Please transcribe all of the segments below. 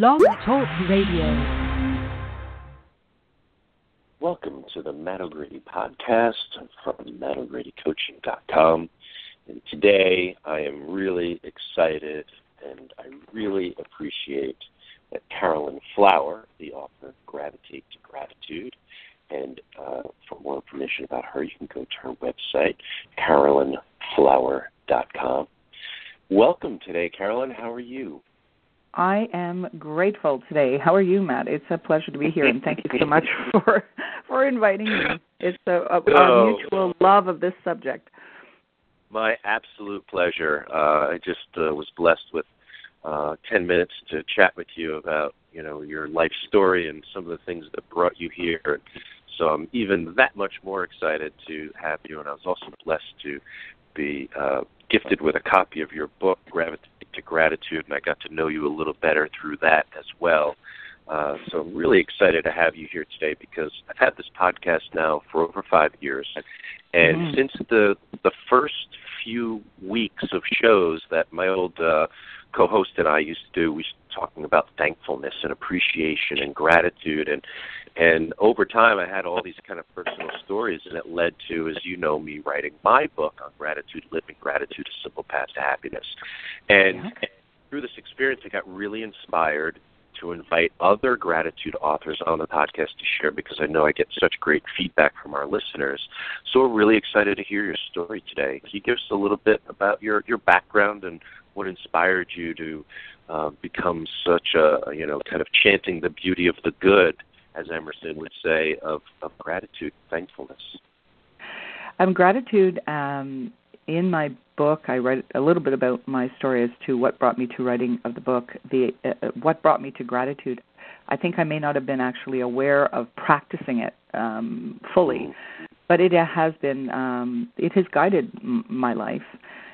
Blog Talk Radio. Welcome to the Matt O'Grady podcast from MattO'GradyCoaching.com. And today I am really excited and I really appreciate that Carolyn Flower, the author, Gravitate to Gratitude. And for more information about her, you can go to her website, carolynflower.com. Welcome today, Carolyn. How are you? I am grateful today. How are you, Matt? It's a pleasure to be here, and thank you so much for inviting me. It's our mutual love of this subject. My absolute pleasure. I just was blessed with 10 minutes to chat with you about, your life story and some of the things that brought you here. So I'm even that much more excited to have you, and I was also blessed to be gifted with a copy of your book, Gravitate to Gratitude, and I got to know you a little better through that as well. So I'm really excited to have you here today because I've had this podcast now for over 5 years, and since the first few weeks of shows that my old co-host and I used to do, we were talking about thankfulness and appreciation and gratitude, and over time I had all these kind of personal stories, and it led to, as you know, me writing my book on gratitude, Living Gratitude, A Simple Path to Happiness. And through this experience, I got really inspired to invite other gratitude authors on the podcast to share because I know I get such great feedback from our listeners. So we're really excited to hear your story today. Can you give us a little bit about your background and what inspired you to become such a, kind of chanting the beauty of the good, as Emerson would say, of gratitude, thankfulness? Gratitude, in my book, I write a little bit about my story as to what brought me to writing of the book. What brought me to gratitude, I think I may not have been actually aware of practicing it fully, but it has been, it has guided my life.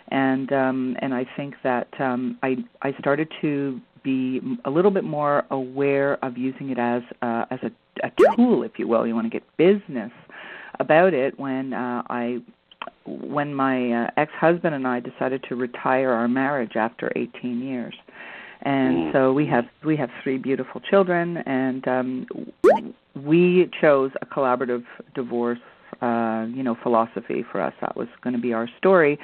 And I think that I started to be a little bit more aware of using it as a tool, if you will. You want to get business about it when my ex-husband and I decided to retire our marriage after 18 years. And so we have 3 beautiful children, and we chose a collaborative divorce philosophy for us. That was going to be our story.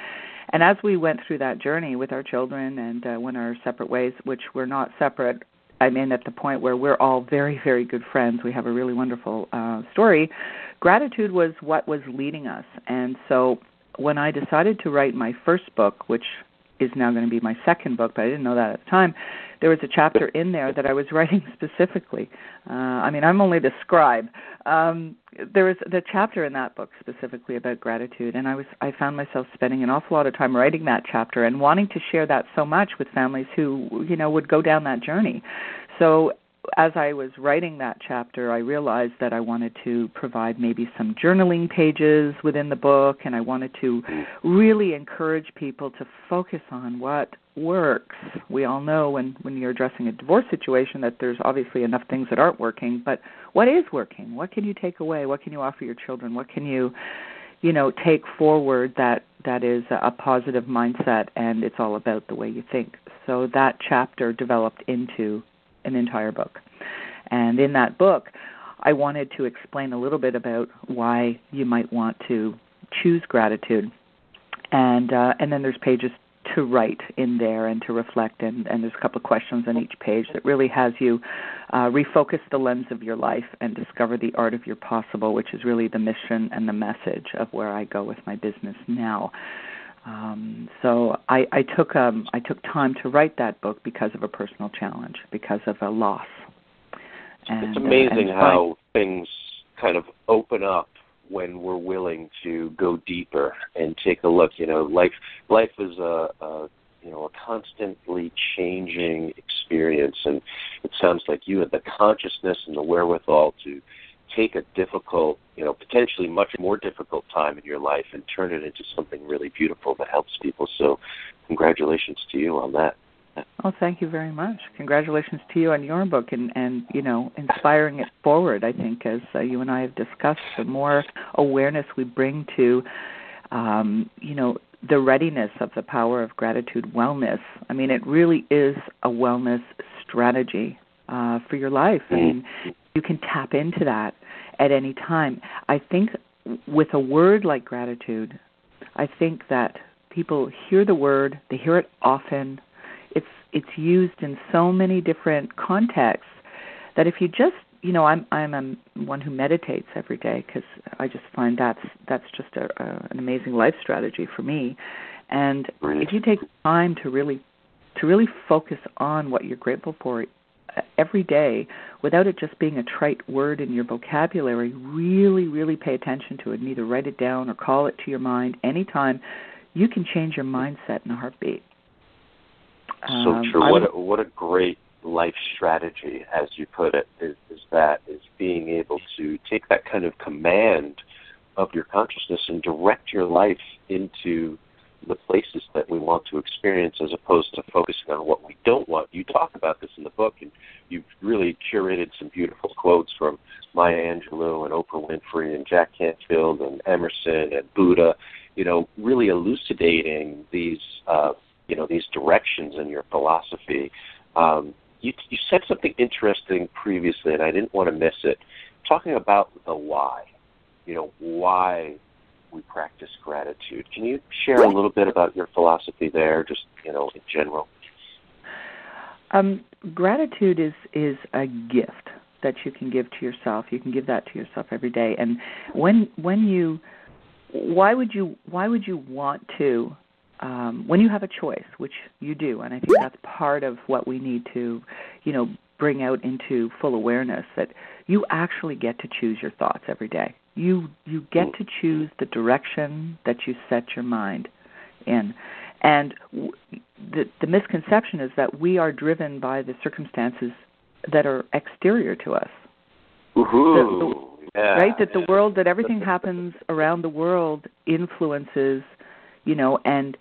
And as we went through that journey with our children and went our separate ways, which we're not separate, I mean, at the point where we're all very, very good friends, we have a really wonderful story, gratitude was what was leading us. And so when I decided to write my first book, which is now going to be my second book, but I didn't know that at the time, there was a chapter in there that I was writing specifically. I'm only the scribe. There was the chapter in that book specifically about gratitude, and I found myself spending an awful lot of time writing that chapter and wanting to share that so much with families who, would go down that journey. So as I was writing that chapter, I realized that I wanted to provide maybe some journaling pages within the book, and I wanted to really encourage people to focus on what works. We all know when you're addressing a divorce situation that there's obviously enough things that aren't working, but what is working? What can you take away? What can you offer your children? What can you take forward that is a positive mindset, and it's all about the way you think. So that chapter developed into an entire book. And in that book, I wanted to explain a little bit about why you might want to choose gratitude. And then there's pages to write in there and to reflect, and there's a couple of questions on each page that really has you refocus the lens of your life and discover the art of your possible, which is really the mission and the message of where I go with my business now. So I took time to write that book because of a personal challenge, because of a loss. It's amazing how things kind of open up when we're willing to go deeper and take a look. Life is a constantly changing experience, and it sounds like you had the consciousness and the wherewithal to take a difficult, potentially much more difficult time in your life and turn it into something really beautiful that helps people. So congratulations to you on that. Oh, thank you very much. Congratulations to you on your book and inspiring it forward. I think, as you and I have discussed, the more awareness we bring to, the readiness of the power of gratitude wellness. I mean, it really is a wellness strategy. for your life. I mean, you can tap into that at any time. I think with a word like gratitude, I think that people hear the word, they hear it often. It's used in so many different contexts that if you just, I'm one who meditates every day because I just find that's just an amazing life strategy for me. And if you take time to really focus on what you're grateful for every day, without it just being a trite word in your vocabulary, really, really pay attention to it and either write it down or call it to your mind anytime, you can change your mindset in a heartbeat. So true. What a great life strategy, as you put it, is being able to take that kind of command of your consciousness and direct your life into the places that we want to experience as opposed to focusing on what we don't want. You talk about this in the book, and you've really curated some beautiful quotes from Maya Angelou and Oprah Winfrey and Jack Canfield and Emerson and Buddha, really elucidating these directions in your philosophy. You said something interesting previously, and I didn't want to miss it, talking about the why, why we practice gratitude. Can you share a little bit about your philosophy there, just, in general? Gratitude is a gift that you can give to yourself. You can give that to yourself every day. And why would you want to, when you have a choice, which you do, and I think that's part of what we need to, bring out into full awareness, that you actually get to choose your thoughts every day. You get to choose the direction that you set your mind in. And the misconception is that we are driven by the circumstances that are exterior to us. Right? That the world, that everything happens around the world influences, and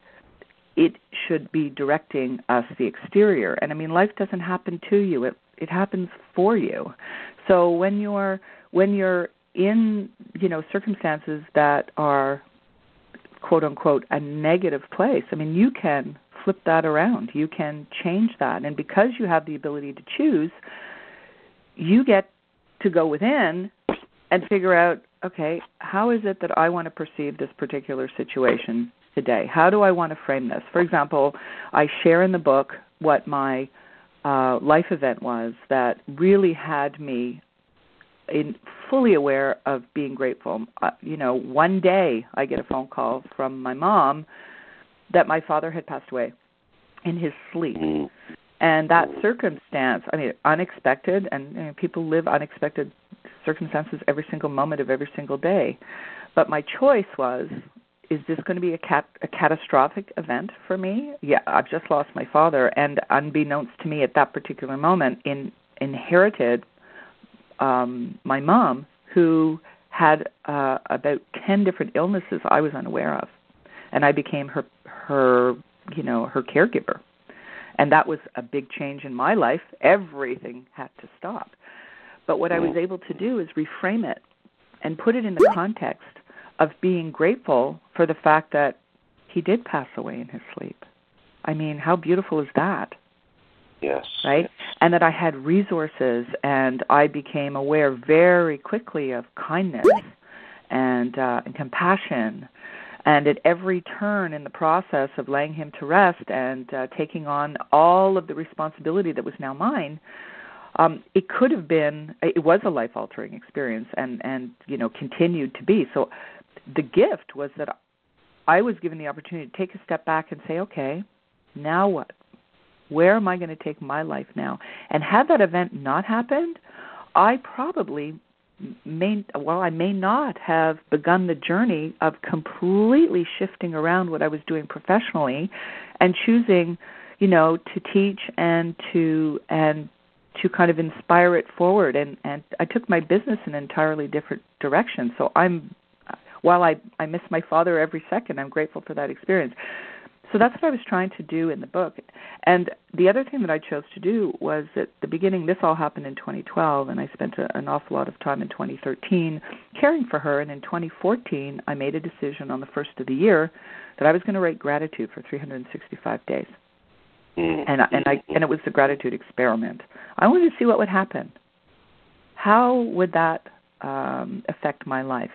it should be directing us, the exterior. And I mean, life doesn't happen to you; it happens for you. So when you're in, circumstances that are, quote unquote, a negative place, I mean, you can flip that around. You can change that. And because you have the ability to choose, you get to go within and figure out, okay, how is it that I want to perceive this particular situation today? How do I want to frame this? For example, I share in the book what my life event was that really had me fully aware of being grateful. One day I get a phone call from my mom that my father had passed away in his sleep. And that circumstance, unexpected, and people live unexpected circumstances every single moment of every single day. But my choice was, is this going to be a catastrophic event for me? Yeah, I've just lost my father, and unbeknownst to me at that particular moment, inherited my mom, who had about 10 different illnesses I was unaware of, and I became her caregiver. And that was a big change in my life. Everything had to stop. But what I was able to do is reframe it and put it in the context of being grateful for the fact that he did pass away in his sleep. I mean, how beautiful is that? Yes. Right? And that I had resources, and I became aware very quickly of kindness and compassion. And at every turn in the process of laying him to rest and taking on all of the responsibility that was now mine, it could have been, it was a life-altering experience and continued to be. So the gift was that I was given the opportunity to take a step back and say, okay, now what? Where am I going to take my life now? And had that event not happened, I probably I may not have begun the journey of completely shifting around what I was doing professionally and choosing, to teach and to kind of inspire it forward. And I took my business in an entirely different direction. So while I miss my father every second, I'm grateful for that experience. So that's what I was trying to do in the book. And the other thing that I chose to do was at the beginning, this all happened in 2012, and I spent an awful lot of time in 2013 caring for her. And in 2014, I made a decision on the first of the year that I was going to write gratitude for 365 days. And it was the gratitude experiment. I wanted to see what would happen. How would that affect my life?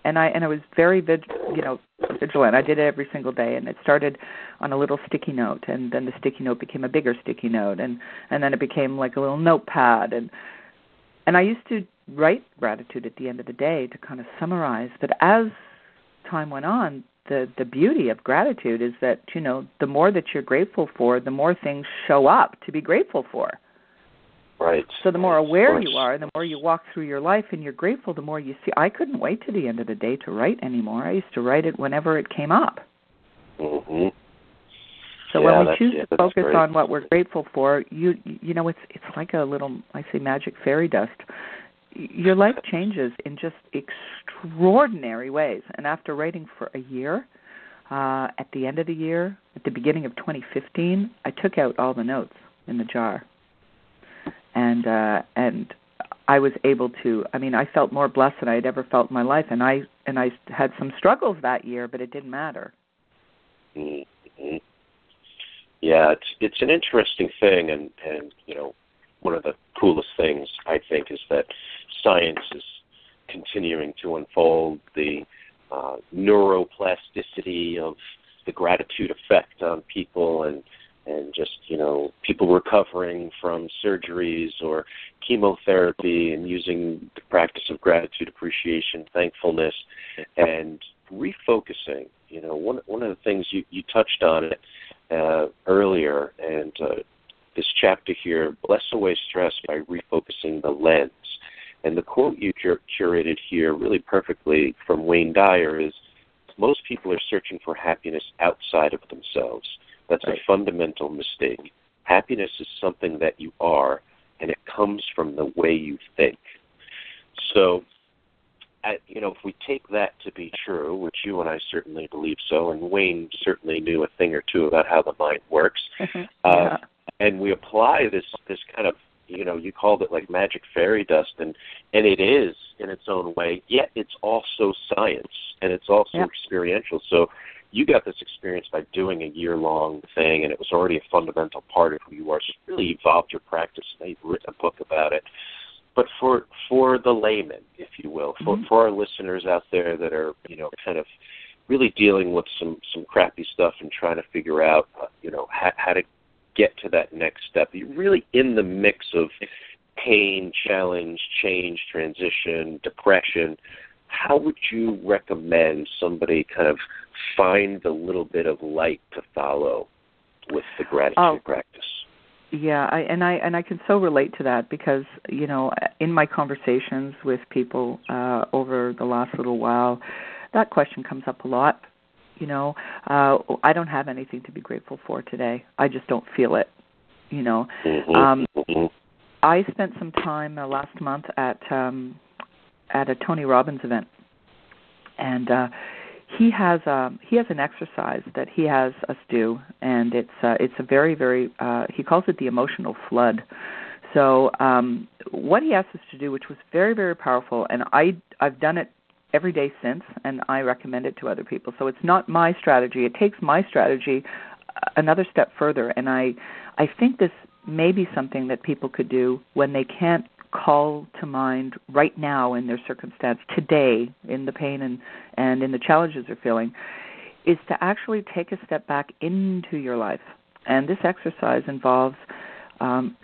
And I was very vigilant. I did it every single day, and it started on a little sticky note, and then the sticky note became a bigger sticky note, and then it became like a little notepad, and I used to write gratitude at the end of the day to kind of summarize. But as time went on, the beauty of gratitude is that, the more that you're grateful for, the more things show up to be grateful for. Right. So the more aware you are, the more you walk through your life and you're grateful, the more you see. I couldn't wait to the end of the day to write anymore. I used to write it whenever it came up. Mm-hmm. So when we choose to focus on what we're grateful for, it's like a little, I say, magic fairy dust. Your life changes in just extraordinary ways. And after writing for a year, at the end of the year, at the beginning of 2015, I took out all the notes in the jar. And I was able to. I felt more blessed than I had ever felt in my life, and I had some struggles that year, but it didn't matter. Mm-hmm. Yeah, it's an interesting thing, and one of the coolest things I think is that science is continuing to unfold the neuroplasticity of the gratitude effect on people, and just, people recovering from surgeries or chemotherapy and using the practice of gratitude, appreciation, thankfulness, and refocusing. One of the things you touched on it earlier, and this chapter here, bless away stress by refocusing the lens. And the quote you curated here really perfectly from Wayne Dyer is, most people are searching for happiness outside of themselves. That's right. A fundamental mistake. Happiness is something that you are, and it comes from the way you think. So, if we take that to be true, which you and I certainly believe so, and Wayne certainly knew a thing or two about how the mind works, and we apply this kind of, you called it like magic fairy dust, and it is in its own way, yet it's also science, and it's also experiential. So you got this experience by doing a year-long thing, and it was already a fundamental part of who you are. So it really evolved your practice, and you've written a book about it. But for the layman, if you will, for our listeners out there that are, kind of really dealing with some crappy stuff and trying to figure out, how to get to that next step, you're really in the mix of pain, challenge, change, transition, depression. How would you recommend somebody kind of find the little bit of light to follow with the gratitude practice? Yeah, I can so relate to that because, in my conversations with people over the last little while, that question comes up a lot. I don't have anything to be grateful for today. I just don't feel it. I spent some time last month at a Tony Robbins event, and he has an exercise that he has us do, and it's a very, very he calls it the emotional flood. So what he asked us to do, which was very, very powerful, and I've done it every day since, and I recommend it to other people. So it's not my strategy. It takes my strategy another step further, and I think this may be something that people could do when they can't call to mind right now in their circumstance, today, in the pain and in the challenges they're feeling, is to actually take a step back into your life. And this exercise involves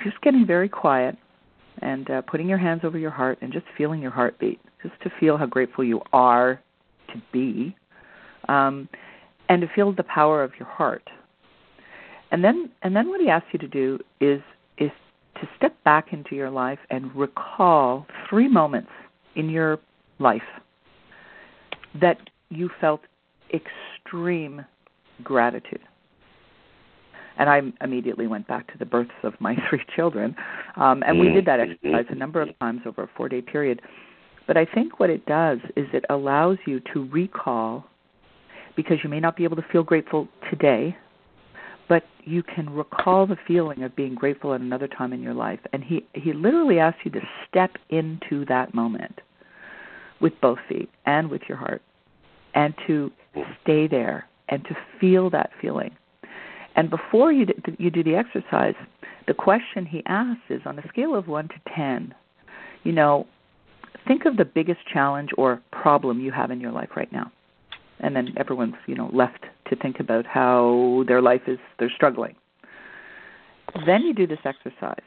just getting very quiet and putting your hands over your heart and just feeling your heartbeat, just to feel how grateful you are to be, and to feel the power of your heart. And then what he asks you to do is to step back into your life and recall 3 moments in your life that you felt extreme gratitude. And I immediately went back to the births of my 3 children, and we did that exercise a number of times over a 4-day period. But I think what it does is it allows you to recall, because you may not be able to feel grateful today, but you can recall the feeling of being grateful at another time in your life. And he literally asks you to step into that moment with both feet and with your heart, and to stay there and to feel that feeling. And before you do the exercise, the question he asks is, on a scale of 1 to 10, think of the biggest challenge or problem you have in your life right now. And then everyone's, left to think about how their life is, they're struggling. Then you do this exercise.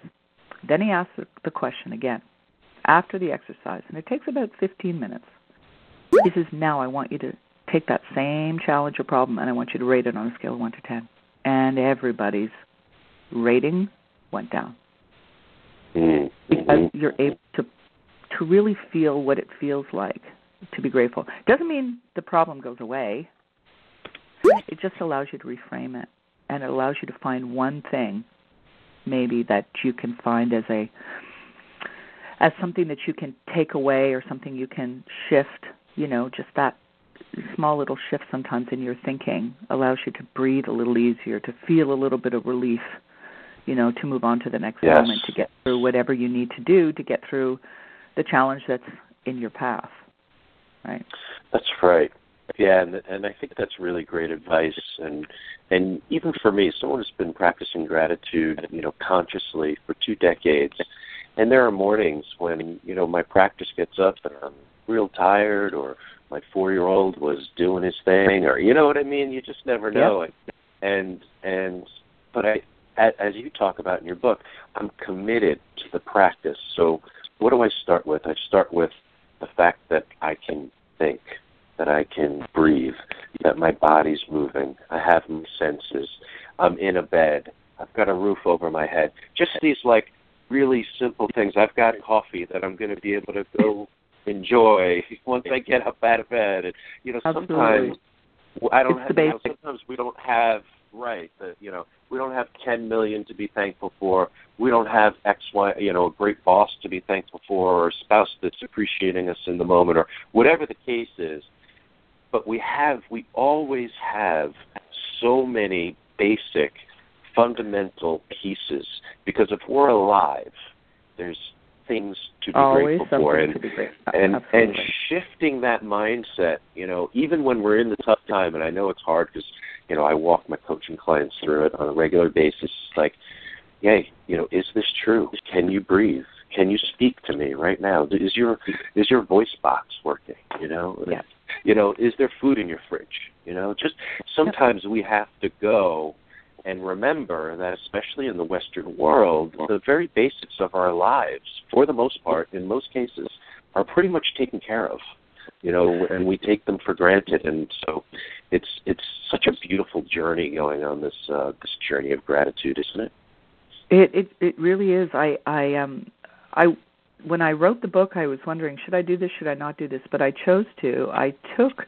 Then he asks the question again after the exercise, and it takes about 15 minutes. He says, now I want you to take that same challenge or problem, and I want you to rate it on a scale of 1 to 10. And everybody's rating went down. Because you're able to really feel what it feels like to be grateful. Doesn't mean the problem goes away. It just allows you to reframe it, and it allows you to find one thing maybe that you can find as something that you can take away or something you can shift. Just that small little shift sometimes in your thinking allows you to breathe a little easier, to feel a little bit of relief, to move on to the next moment, to get through whatever you need to do to get through the challenge that's in your path. Right? That's right. Yeah, and I think that's really great advice. And even for me, someone who's been practicing gratitude, consciously for 2 decades, and there are mornings when, my practice gets up and I'm real tired, or my 4-year-old was doing his thing, or you know what I mean? You just never know. Yep. But as you talk about in your book, I'm committed to the practice. So what do I start with? I start with the fact that I can think, that I can breathe, that my body's moving, I have my senses, I'm in a bed, I've got a roof over my head. Just these really simple things. I've got coffee that I'm going to be able to go enjoy once I get up out of bed. And sometimes I don't have. Sometimes we don't have we don't have 10 million to be thankful for. We don't have X, Y, a great boss to be thankful for, or a spouse that's appreciating us in the moment, or whatever the case is. But we always have so many basic, fundamental pieces, because if we're alive, there's things to be always grateful for. And shifting that mindset, even when we're in the tough time, and I know it's hard because, I walk my coaching clients through it on a regular basis. It's like, hey, is this true? Can you breathe? Can you speak to me right now? Is your voice box working? Yeah. Is there food in your fridge? Just sometimes we have to go and remember that, especially in the Western world, the very basics of our lives, for the most part, in most cases, are pretty much taken care of. And we take them for granted, and so it's such a beautiful journey going on this journey of gratitude, isn't it? It really is. I when I wrote the book, I was wondering, should I do this, should I not do this? But I chose to. I took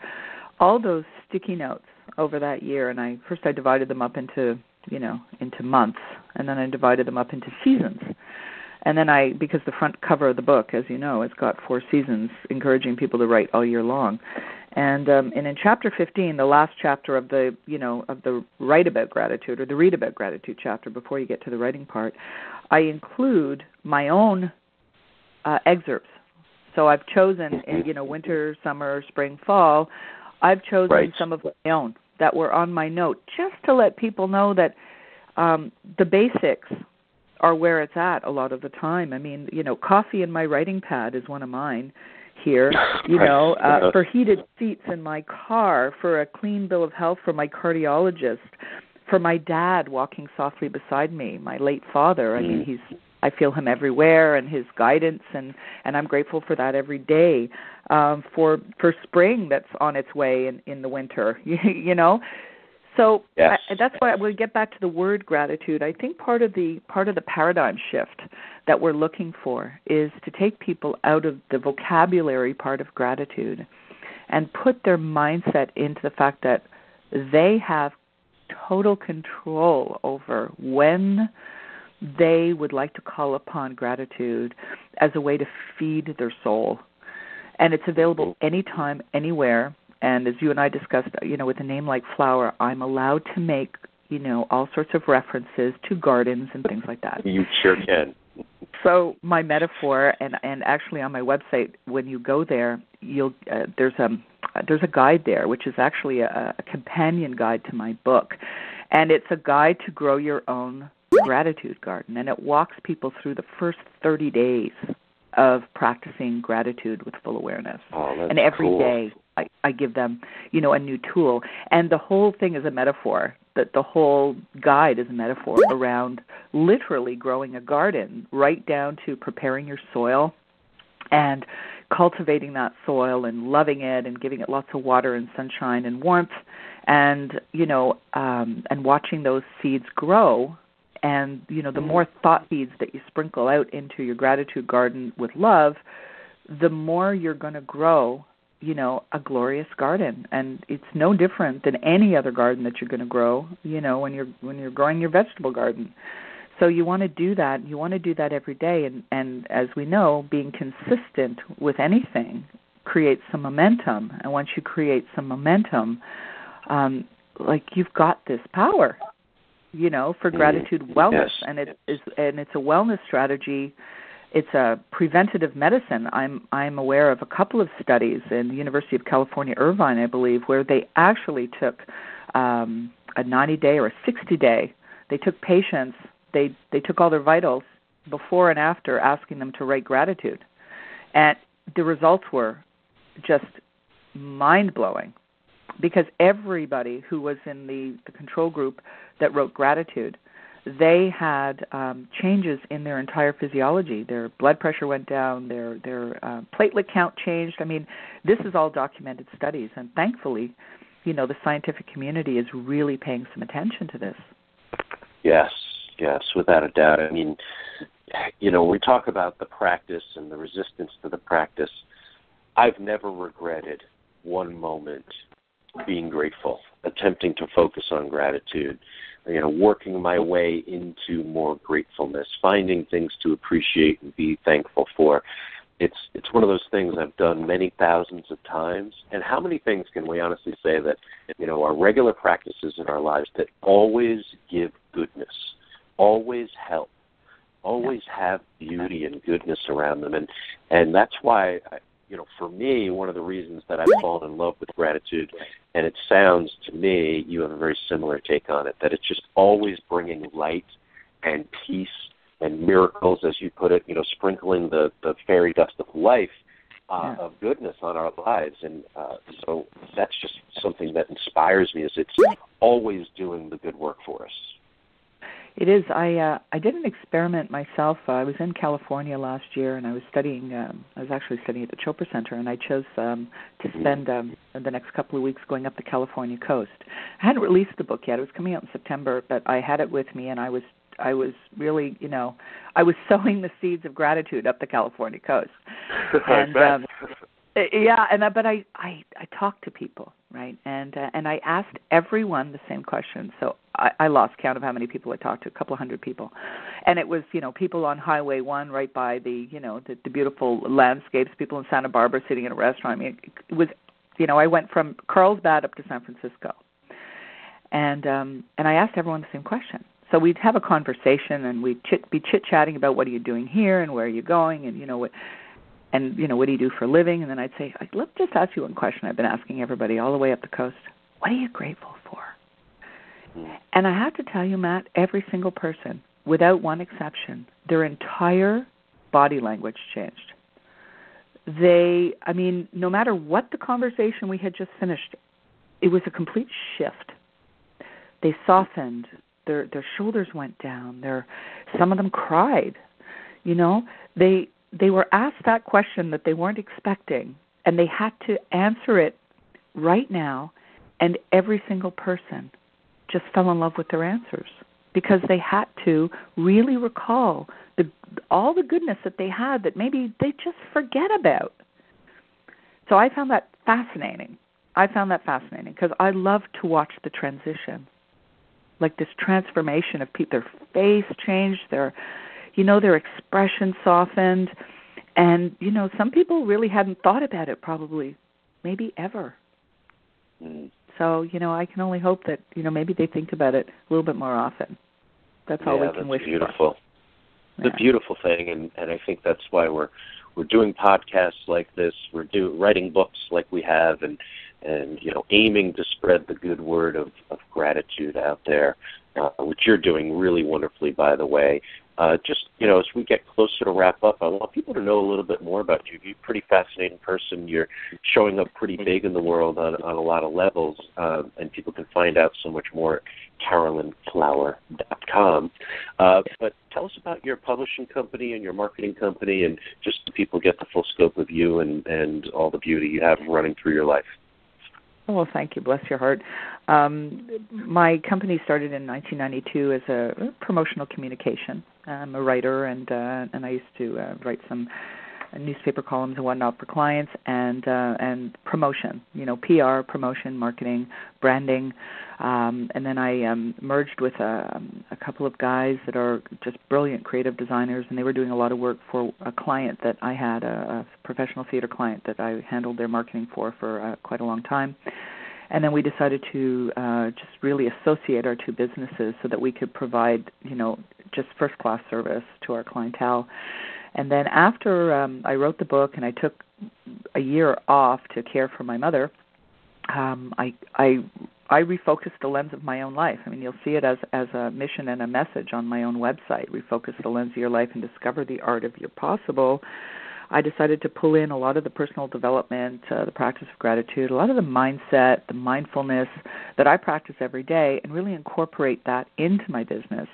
all those sticky notes over that year, and I divided them up into months, and then I divided them up into seasons. And then because the front cover of the book, as you know, it's got 4 seasons, encouraging people to write all year long. And in chapter 15, the last chapter of the write about gratitude, or the read about gratitude chapter before you get to the writing part, I include my own excerpts. So I've chosen, winter, summer, spring, fall, I've chosen some of my own that were on my note, just to let people know that the basics are where it's at a lot of the time. I mean, coffee in my writing pad is one of mine here, for heated seats in my car, for a clean bill of health for my cardiologist, for my dad walking softly beside me, my late father. I mean, I feel him everywhere, and his guidance, and I'm grateful for that every day. For spring that's on its way in the winter, So yes. That's why we get back to the word gratitude. I think part of the paradigm shift that we're looking for is to take people out of the vocabulary part of gratitude and put their mindset into the fact that they have total control over when they would like to call upon gratitude as a way to feed their soul. And it's available anytime, anywhere. And as you and I discussed, with a name like flower, I'm allowed to make, all sorts of references to gardens and things like that. You sure can. So my metaphor, and actually on my website, when you go there, there's a guide there, which is actually a companion guide to my book. And it's a guide to grow your own gratitude garden, and it walks people through the first 30 days of practicing gratitude with full awareness. Oh, that's and every cool. day I give them, a new tool. And the whole thing is a metaphor. The whole guide is a metaphor around literally growing a garden, right down to preparing your soil and cultivating that soil and loving it and giving it lots of water and sunshine and warmth, and and watching those seeds grow. And the more thought seeds that you sprinkle out into your gratitude garden with love, the more you're going to grow a glorious garden. And it's no different than any other garden that you're going to grow when you're growing your vegetable garden. So you want to do that. You want to do that every day. And as we know, being consistent with anything creates some momentum. And once you create some momentum, you've got this power, for gratitude wellness. Yes. And it's a wellness strategy. It's a preventative medicine. I'm aware of a couple of studies in the University of California, Irvine, I believe, where they actually took a 90-day or a 60-day. They took patients. They took all their vitals before and after, asking them to write gratitude. And the results were just mind-blowing, because everybody who was in the control group that wrote gratitude, they had changes in their entire physiology. Their blood pressure went down, their platelet count changed. I mean, this is all documented studies, and thankfully, the scientific community is really paying some attention to this. Yes, without a doubt. I mean, we talk about the practice and the resistance to the practice. I've never regretted one moment being grateful, attempting to focus on gratitude, working my way into more gratefulness, finding things to appreciate and be thankful for. It's one of those things I've done many thousands of times. And how many things can we honestly say that, are regular practices in our lives that always give goodness, always help, always have beauty and goodness around them. And that's why, for me, one of the reasons that I've fallen in love with gratitude, and it sounds to me, you have a very similar take on it, that it's just always bringing light and peace and miracles, as you put it, sprinkling the fairy dust of life, of goodness on our lives. And so that's just something that inspires me, is it's always doing the good work for us. It is. I did an experiment myself. I was in California last year, and I was studying. I was actually studying at the Chopra Center, and I chose to spend the next couple of weeks going up the California coast. I hadn't released the book yet. It was coming out in September, but I had it with me, and I was really, I was sowing the seeds of gratitude up the California coast. And but I talked to people, right? And I asked everyone the same question. So I lost count of how many people I talked to, a couple of hundred people. And it was, people on Highway 1 right by the beautiful landscapes, people in Santa Barbara sitting in a restaurant. I mean, it was, I went from Carlsbad up to San Francisco. And I asked everyone the same question. So we'd have a conversation, and we'd be chit-chatting about what are you doing here and where are you going, and, what do you do for a living? And then I'd say, let's just ask you one question I've been asking everybody all the way up the coast. What are you grateful for? And I have to tell you, Matt, every single person, without one exception, their entire body language changed. No matter what the conversation we had just finished, it was a complete shift. They softened. Their shoulders went down. Some of them cried. They were asked that question that they weren't expecting, and they had to answer it right now, and every single person just fell in love with their answers because they had to really recall all the goodness that they had that maybe they just forget about. So I found that fascinating. Because I love to watch the transition, like this transformation of people. Their face changed, their expression softened, and, some people really hadn't thought about it probably, maybe ever. So, I can only hope that, maybe they think about it a little bit more often. That's all we can wish for. Beautiful. The beautiful thing, and I think that's why we're doing podcasts like this. We're writing books like we have, and and aiming to spread the good word of gratitude out there, which you're doing really wonderfully, by the way. Just, as we get closer to wrap up, I want people to know a little bit more about you. You're a pretty fascinating person. You're showing up pretty big in the world on a lot of levels, and people can find out so much more at carolynflower.com. But tell us about your publishing company and your marketing company, and just so people get the full scope of you and all the beauty you have running through your life. Oh, well, thank you. Bless your heart. My company started in 1992 as a promotional communication. I'm a writer, and I used to write some newspaper columns and whatnot for clients, and promotion. PR, promotion, marketing, branding, and then I merged with a couple of guys that are just brilliant creative designers, and they were doing a lot of work for a client that I had, a professional theater client that I handled their marketing for quite a long time. And then we decided to just really associate our two businesses so that we could provide, just first-class service to our clientele. And then after I wrote the book and I took a year off to care for my mother, I refocused the lens of my own life. I mean, you'll see it as a mission and a message on my own website. Refocus the lens of your life and discover the art of your possible. I decided to pull in a lot of the personal development, the practice of gratitude, a lot of the mindset, the mindfulness that I practice every day, and really incorporate that into my business.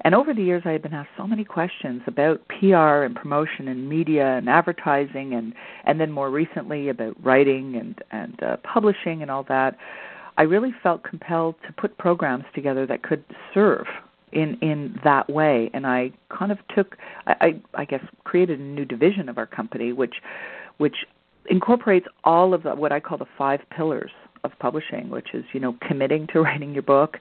And over the years, I have been asked so many questions about PR and promotion and media and advertising, and then more recently about writing and publishing and all that. I really felt compelled to put programs together that could serve in that way, and I kind of I guess created a new division of our company, which incorporates all of what I call the 5 pillars of publishing, which is committing to writing your book,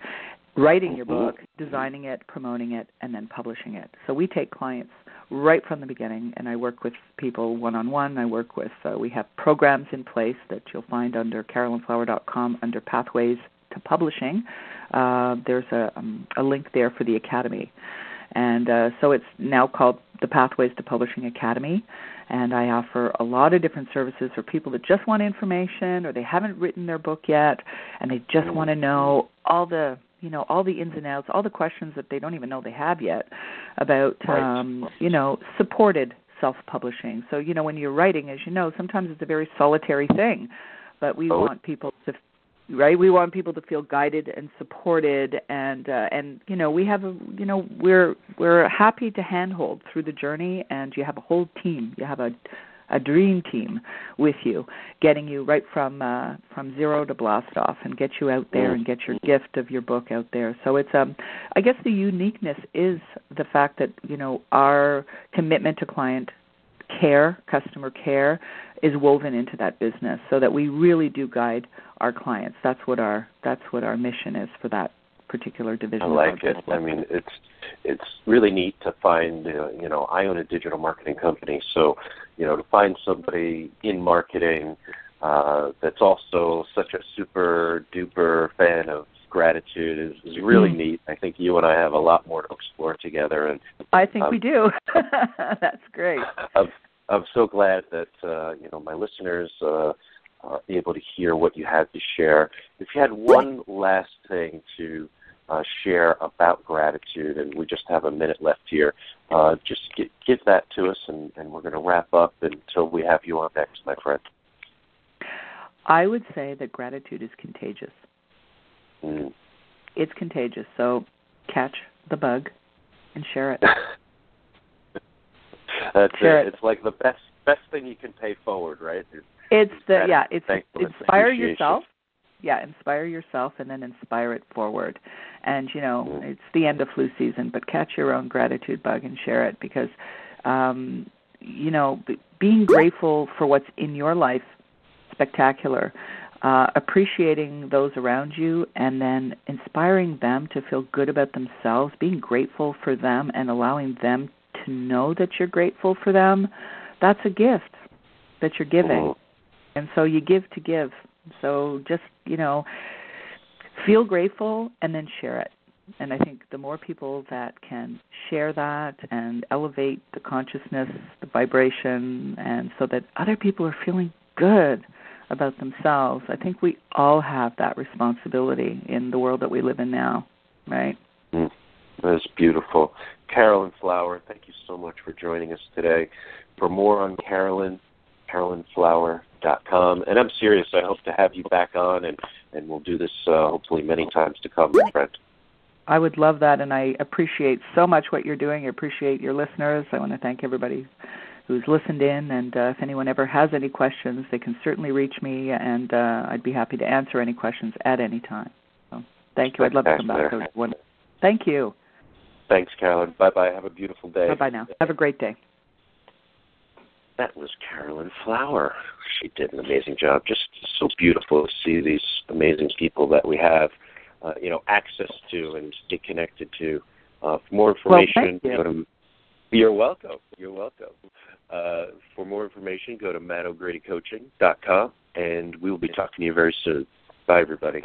designing it, promoting it, and then publishing it. So we take clients right from the beginning, and I work with people one-on-one. I work with we have programs in place that you'll find under carolynflower.com under Pathways to Publishing. There's a link there for the Academy. And so it's now called the Pathways to Publishing Academy. And I offer a lot of different services for people that just want information or they haven't written their book yet and they just want to know all the ins and outs, all the questions that they don't even know they have yet about, supported self-publishing. So, when you're writing, as you know, sometimes it's a very solitary thing, but we want people to we want people to feel guided and supported, and we have we're happy to handhold through the journey, and you have a whole team. You have a dream team with you, getting you right from zero to blast off and get you out there and get your gift of your book out there. So it's I guess the uniqueness is the fact that our commitment to client care, customer care, is woven into that business, so that we really do guide our clients. That's what our mission is for that particular division. I like it. I mean, it's really neat to find. I own a digital marketing company, so to find somebody in marketing that's also such a super duper fan of gratitude is really neat. I think you and I have a lot more to explore together, and I think we do. That's great. I'm so glad that my listeners are able to hear what you had to share. If you had one last thing to share about gratitude, and we just have a minute left here, just give that to us, and we're going to wrap up until we have you on next, my friend. I would say that gratitude is contagious. It's contagious, so catch the bug and share it. That's it. It's like the best thing you can pay forward, right? It's inspire yourself. Yeah, inspire yourself and then inspire it forward. And, it's the end of flu season, but catch your own gratitude bug and share it, because, being grateful for what's in your life, spectacular. Appreciating those around you and then inspiring them to feel good about themselves, being grateful for them and allowing them to know that you're grateful for them, that's a gift that you're giving. And so you give to give. So just, feel grateful and then share it. And I think the more people that can share that and elevate the consciousness, the vibration, and so that other people are feeling good about themselves. I think we all have that responsibility in the world that we live in now, right? That is beautiful. Carolyn Flower, thank you so much for joining us today. For more on Carolyn, carolynflower.com. And I'm serious, I hope to have you back on, and we'll do this hopefully many times to come, my friend. I would love that, and I appreciate so much what you're doing. I appreciate your listeners. I want to thank everybody who's listened in, and if anyone ever has any questions, they can certainly reach me, and I'd be happy to answer any questions at any time. So, thank you. I'd love to come back. Thank you. Thanks, Carolyn. Bye-bye. Have a beautiful day. Bye-bye now. Have a great day. That was Carolyn Flower. She did an amazing job. Just so beautiful to see these amazing people that we have, access to and stay connected to. For more information, go to... You're welcome. You're welcome. For more information, go to mattogradycoaching.com, and we will be talking to you very soon. Bye, everybody.